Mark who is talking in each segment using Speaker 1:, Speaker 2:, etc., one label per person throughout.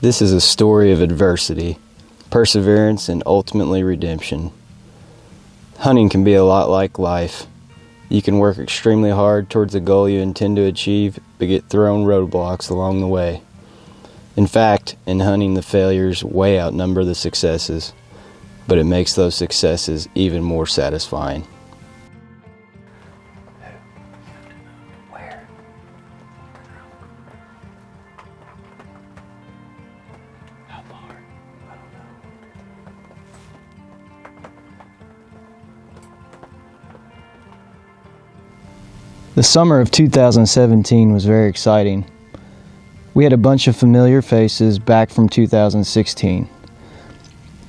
Speaker 1: This is a story of adversity, perseverance, and ultimately redemption. Hunting can be a lot like life. You can work extremely hard towards the goal you intend to achieve, but get thrown roadblocks along the way. In fact, in hunting, the failures way outnumber the successes, but it makes those successes even more satisfying.
Speaker 2: Where? How far? I don't know.
Speaker 1: The summer of 2017 was very exciting. We had a bunch of familiar faces back from 2016.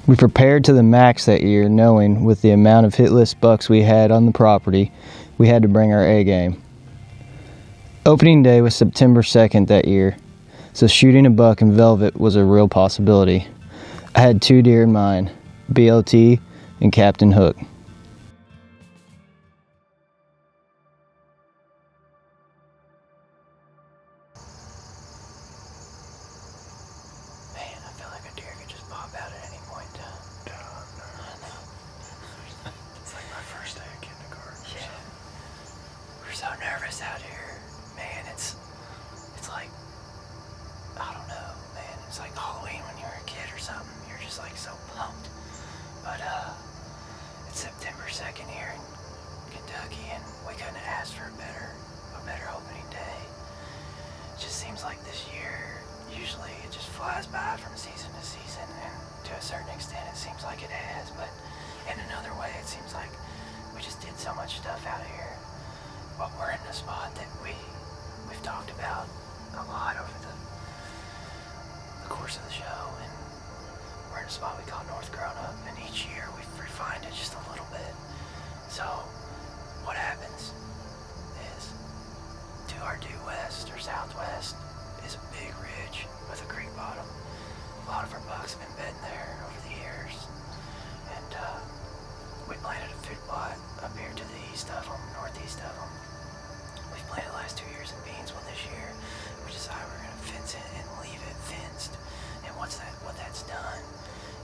Speaker 1: We prepared to the max that year, knowing with the amount of hitless bucks we had on the property, we had to bring our A game. Opening day was September 2nd that year, so shooting a buck in velvet was a real possibility. I had 2 deer in mind, BLT and Captain Hook.
Speaker 2: Man, I feel like a deer could just pop out at any point in time. I know.
Speaker 3: It's like my first day of kindergarten.
Speaker 2: Yeah. We're so nervous out here. Man, it's like, I don't know, man. It's like Halloween when you were a kid or something. You're just like so pumped. But it's September 2nd here in Kentucky, and we couldn't have asked for a better opening day. It just seems like this year, usually it just flies by from season to season, and to a certain extent it seems like it has, but in another way it seems like we just did so much stuff out here. But we're in a spot that we've talked about a lot over the course of the show, and we're in a spot we call North Grown Up, and each year we've refined it just a little bit. So what happens is, to our due west or southwest is a big ridge with a creek bottom. A lot of our bucks have been bedding there over the years, and we planted a food plot up here to the east of them, northeast of them. We've planted the last 2 years in beans. Well, this year we decided we're going to fence it and leave it fenced. And what that's done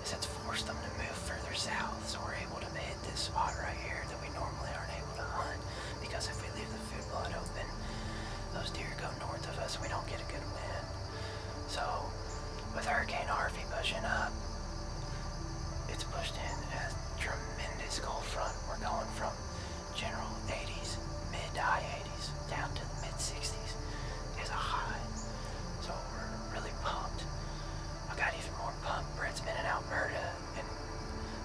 Speaker 2: is it's forced them to move further south, so we're able to hit this spot right here that we normally aren't able to hunt, because if we leave the food plot open, those deer go north of us and we don't get a good wind. So with Hurricane Harvey pushing up, it's pushed in a tremendous cold front. We're going from general 80s, mid to high 80s, down to the mid 60s is a high. So we're really pumped. I got even more pumped. Brett's been in Alberta, and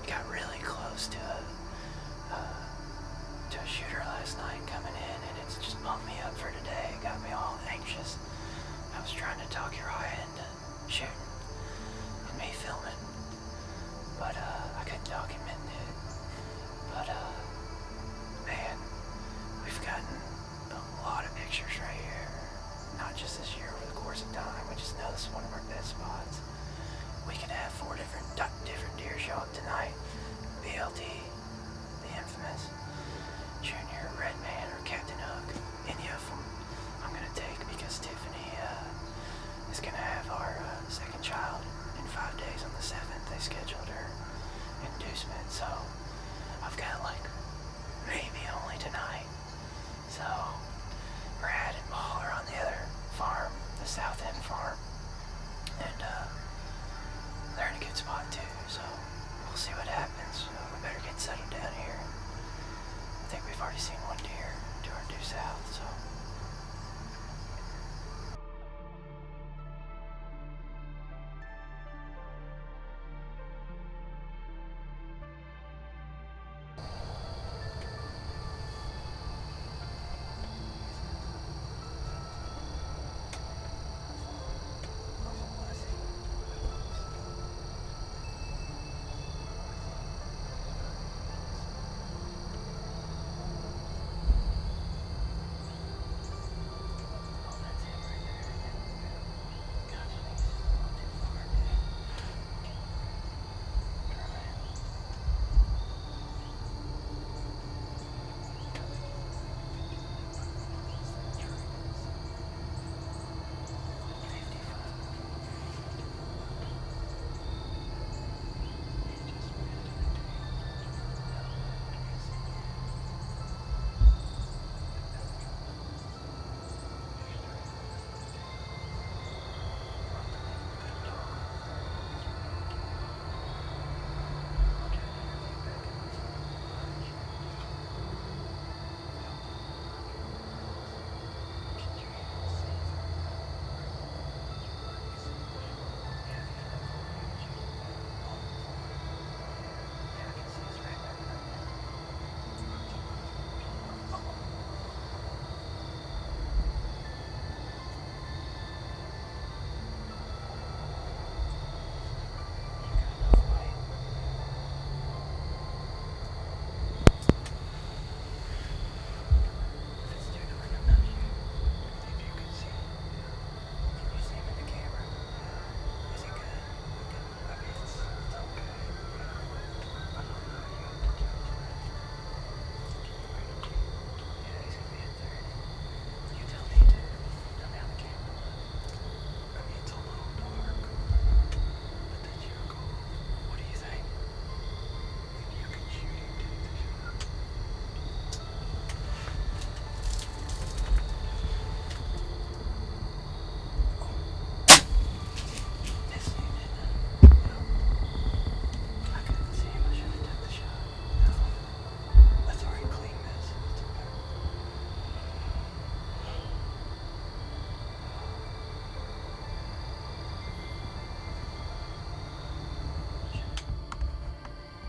Speaker 2: we got really close to a shooter last night coming in, and it's just pumped me up for today. It got me all anxious. I was trying to talk Uriah into shooting and me filming, but I couldn't talk him into it. But man, we've gotten a lot of pictures right here. Not just this year, over the course of time. We just know this is one of our best spots. We could have 4 different deer show up tonight. BLT, the infamous Junior, Redman, or Captain Hook. Any of them I'm gonna take, because Tiffany is gonna have our second child in 5 days. On the 7th, they scheduled her inducement, so I've got like maybe only tonight. So Brad and Paul are on the other farm, the South End farm, and they're in a good spot too, so we'll see what happens. We better get settled down here. I think we've already seen 1 deer to our due south, so.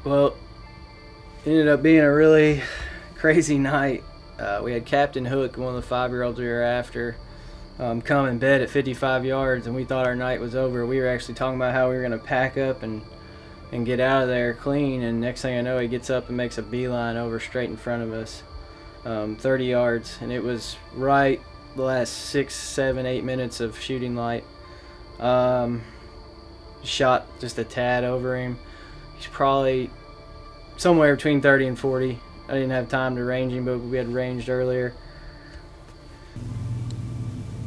Speaker 2: Well, it ended up being a really crazy night. We had Captain Hook, one of the 5-year-olds we were after, come in bed at 55 yards, and we thought our night was over. We were actually talking about how we were going to pack up and get out of there clean, and next thing I know, he gets up and makes a beeline over straight in front of us, 30 yards, and it was right the last 6, 7, 8 minutes of shooting light. Shot just a tad over him. He's probably somewhere between 30 and 40. I didn't have time to range him, but we had ranged earlier.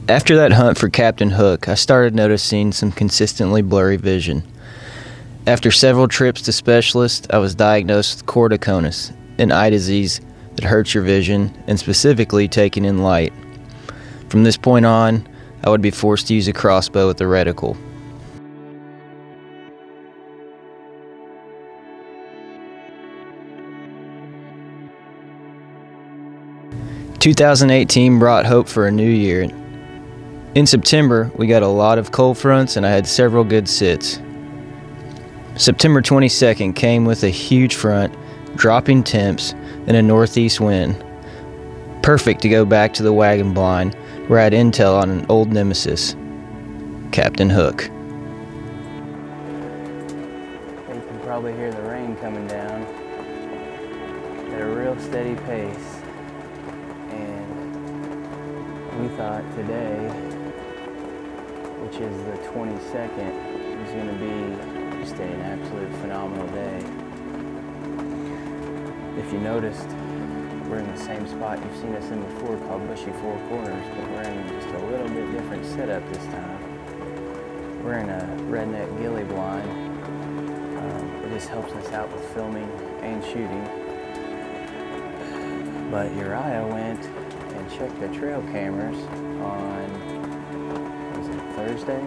Speaker 1: After that hunt for Captain Hook, I started noticing some consistently blurry vision. After several trips to specialists, I was diagnosed with corticonus, an eye disease that hurts your vision, and specifically taking in light. From this point on, I would be forced to use a crossbow with a reticle. 2018 brought hope for a new year. In September, we got a lot of cold fronts and I had several good sits. September 22nd came with a huge front, dropping temps, and a northeast wind. Perfect to go back to the wagon blind, where I had intel on an old nemesis, Captain Hook.
Speaker 2: You can probably hear the rain coming down at a real steady pace. And we thought today, which is the 22nd, was going to be just an absolute phenomenal day. If you noticed, we're in the same spot you've seen us in before, called Bushy Four Corners, but we're in just a little bit different setup this time. We're in a redneck ghillie blind. It just helps us out with filming and shooting. But Uriah went and checked the trail cameras on, was it Thursday?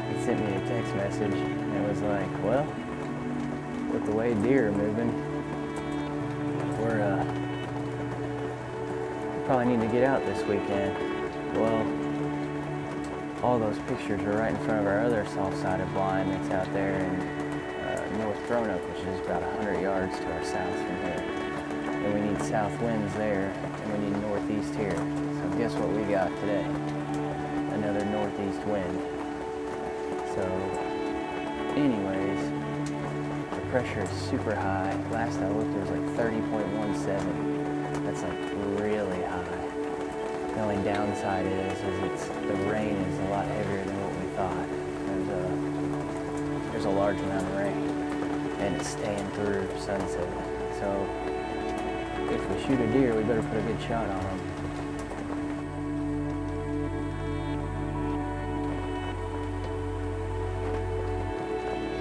Speaker 2: He sent me a text message and it was like, well, with the way deer are moving, we probably need to get out this weekend. Well, all those pictures are right in front of our other soft-sided blind that's out there in North Roanoke, which is about 100 yards to our south from here. And we need south winds there, and we need northeast here. So guess what we got today? Another northeast wind. So, anyways, the pressure is super high. Last I looked, it was like 30.17. That's like really high. The only downside is the rain is a lot heavier than what we thought. There's a large amount of rain, and it's staying through sunset. So if we shoot a deer, we better put a good shot on him.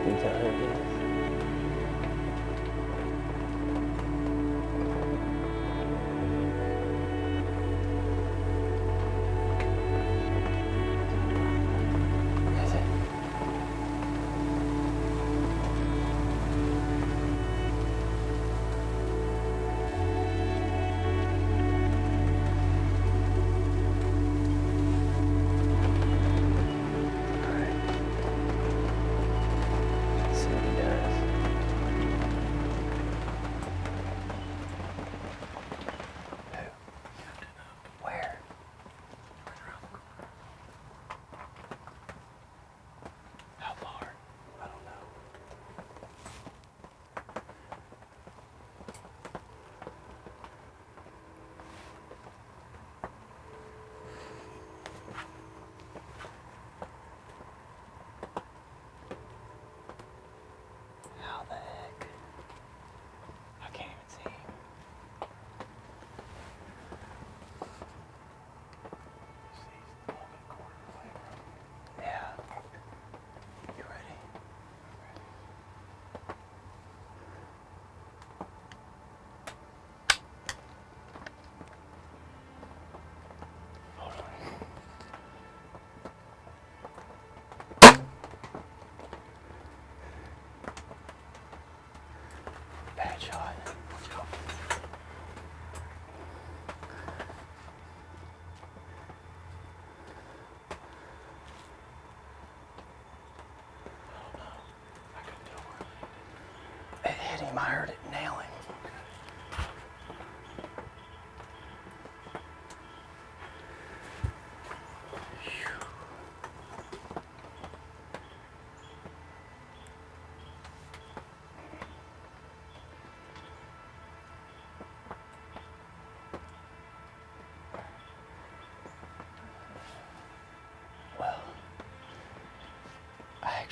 Speaker 2: You tell her this.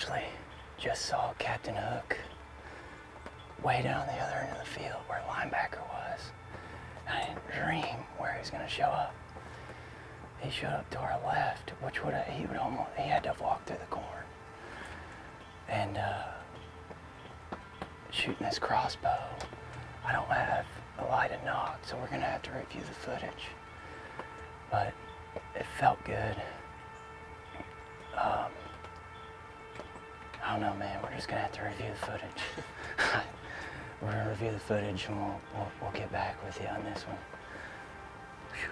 Speaker 2: actually just saw Captain Hook way down the other end of the field where linebacker was. I didn't dream where he was going to show up. He showed up to our left, which he had to walk through the corn. And shooting this crossbow, I don't have a lighted knock, so we're going to have to review the footage. But it felt good. I don't know, man. We're just gonna have to review the footage. We're gonna review the footage, and we'll get back with you on this one. Whew.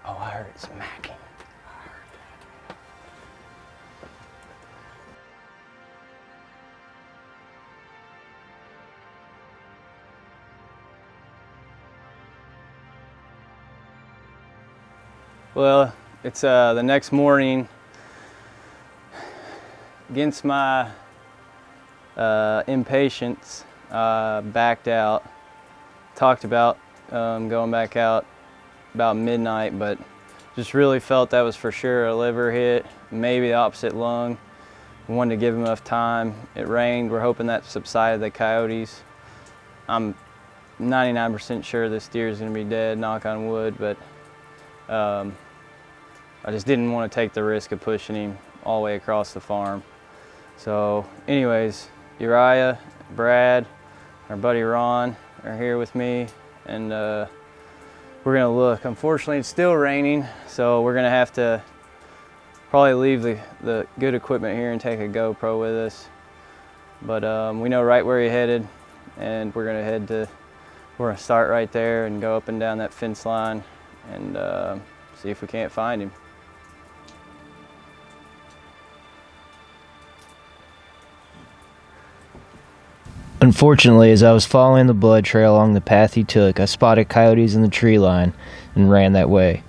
Speaker 2: Oh, I heard it smacking.
Speaker 1: Well, it's the next morning. Against my impatience, backed out. Talked about going back out about midnight, but just really felt that was for sure a liver hit, maybe the opposite lung. Wanted to give him enough time. It rained. We're hoping that subsided the coyotes. I'm 99% sure this deer is going to be dead, knock on wood, but I just didn't want to take the risk of pushing him all the way across the farm. So anyways, Uriah, Brad, our buddy Ron are here with me, and we're gonna look. Unfortunately, it's still raining, so we're gonna have to probably leave the good equipment here and take a GoPro with us. But we know right where he headed, and we're gonna start right there and go up and down that fence line and see if we can't find him.
Speaker 4: Unfortunately, as I was following the blood trail along the path he took, I spotted coyotes in the tree line and ran that way.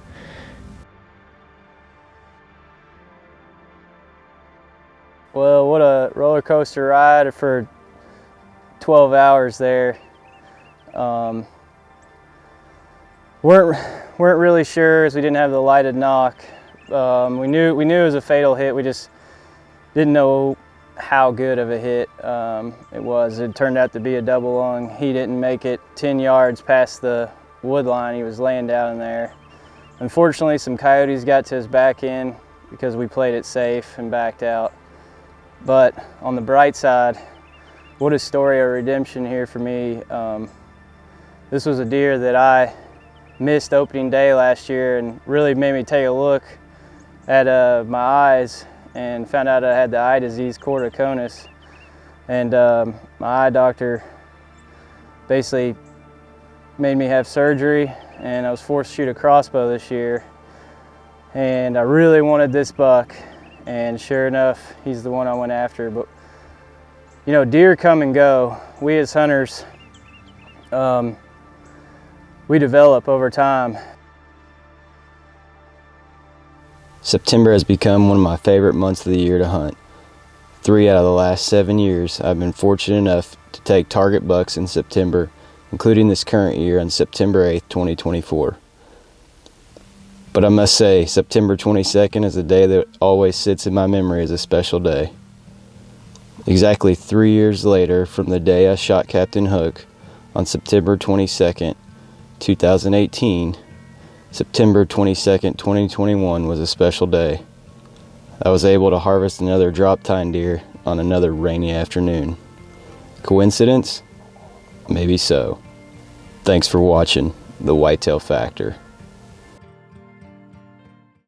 Speaker 1: Well, what a roller coaster ride for 12 hours there. Weren't really sure as we didn't have the lighted knock. We knew it was a fatal hit. We just didn't know how good of a hit it was. It turned out to be a double lung. He didn't make it 10 yards past the wood line. He was laying down in there. Unfortunately, some coyotes got to his back end because we played it safe and backed out. But on the bright side, what a story of redemption here for me. This was a deer that I missed opening day last year and really made me take a look at my eyes and found out I had the eye disease corticonus. And my eye doctor basically made me have surgery, and I was forced to shoot a crossbow this year. And I really wanted this buck, and sure enough, he's the one I went after. But you know, deer come and go. We as hunters, we develop over time.
Speaker 5: September has become one of my favorite months of the year to hunt. 3 out of the last 7 years, I've been fortunate enough to take target bucks in September, including this current year on September 8th, 2024. But I must say, September 22nd is a day that always sits in my memory as a special day. Exactly 3 years later from the day I shot Captain Hook on September 22nd, 2018, September 22nd, 2021 was a special day. I was able to harvest another drop tine deer on another rainy afternoon. Coincidence? Maybe so. Thanks for watching The Whitetail Factor.